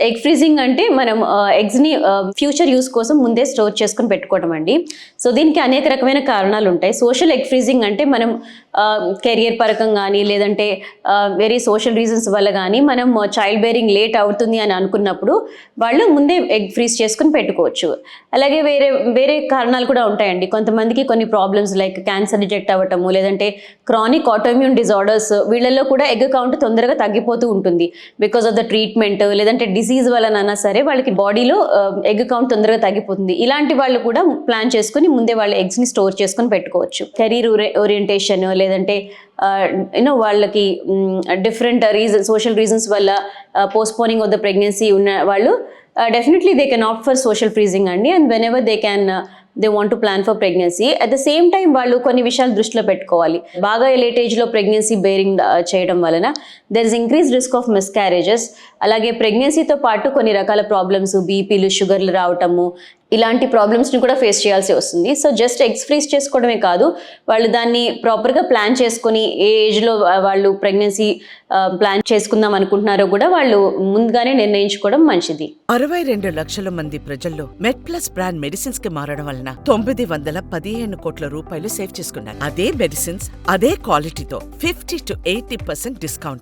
Egg freezing అంటే మనం ఎగ్స్ని ఫ్యూచర్ యూస్ కోసం ముందే స్టోర్ చేసుకొని పెట్టుకోవడం అండి. సో దీనికి అనేక రకమైన కారణాలు ఉంటాయి. సోషల్ ఎగ్ ఫ్రీజింగ్ అంటే మనం కెరియర్ పరకం కానీ లేదంటే వెరీ సోషల్ రీజన్స్ వల్ల కానీ మనం చైల్డ్ బేరింగ్ లేట్ అవుతుంది అని అనుకున్నప్పుడు వాళ్ళు ముందే ఎగ్ ఫ్రీజ్ చేసుకుని పెట్టుకోవచ్చు. అలాగే వేరే వేరే కారణాలు కూడా ఉంటాయండి. కొంతమందికి కొన్ని ప్రాబ్లమ్స్ లైక్ క్యాన్సర్ డిటెక్ట్ అవ్వటము, లేదంటే క్రానిక్ ఆటోఇమ్యూన్ డిజార్డర్స్, వీళ్ళల్లో కూడా ఎగ్ కౌంట్ తొందరగా తగ్గిపోతూ ఉంటుంది బికాస్ ఆఫ్ ద ట్రీట్మెంట్, లేదంటే డిసీజ్ వలనైనా సరే వాళ్ళకి బాడీలో ఎగ్ కౌంట్ తొందరగా తగ్గిపోతుంది. ఇలాంటి వాళ్ళు కూడా ప్లాన్ చేసుకుని ముందే వాళ్ళ ఎగ్స్ని స్టోర్ చేసుకొని పెట్టుకోవచ్చు. కెరీర్ ఓరియంటేషన్ లేదంటే వాళ్ళకి డిఫరెంట్ సోషల్ రీజన్స్ వల్ల పోస్ట్పోనింగ్ ఆఫ్ ద ప్రెగ్నెన్సీ ఉన్న వాళ్ళు definitely they can opt for social freezing అండి. And whenever they want to plan for pregnancy. At the same time వాళ్ళు కొన్ని విషయాలు దృష్టిలో పెట్టుకోవాలి. బాగా లేట్ ఏజ్లో ప్రెగ్నెన్సీ బేరింగ్ చేయడం వలన there is increase risk of miscarriages. అలాగే ప్రెగ్నెన్సీతో పాటు కొన్ని రకాల ప్రాబ్లమ్స్, బీపీలు, షుగర్లు రావటము, ఇలాంటి ప్రాబ్లమ్స్ని కూడా ఫేస్ చేయాల్సి వస్తుంది. సో జస్ట్ ఎగ్స్ ఫ్రీజ్ చేసుకోవడమే కాదు, వాళ్ళు దాన్ని ప్రాపర్గా ప్లాన్ చేసుకొని ఏ ఏజ్లో వాళ్ళు ప్రెగ్నెన్సీ ప్లాన్ చేసుకుందాం అనుకుంటున్నారో కూడా వాళ్ళు ముందుగానే నిర్ణయించుకోవడం మంచిది. 62 లక్షల మంది ప్రజల్లో మెడ్ప్లస్ బ్రాండ్ మెడిసిన్స్ కి మారడం వలన 915 కోట్ల రూపాయలు సేవ్ చేసుకున్నారు. అదే మెడిసిన్స్ అదే క్వాలిటీతో 50 to 80% డిస్కౌంట్లు.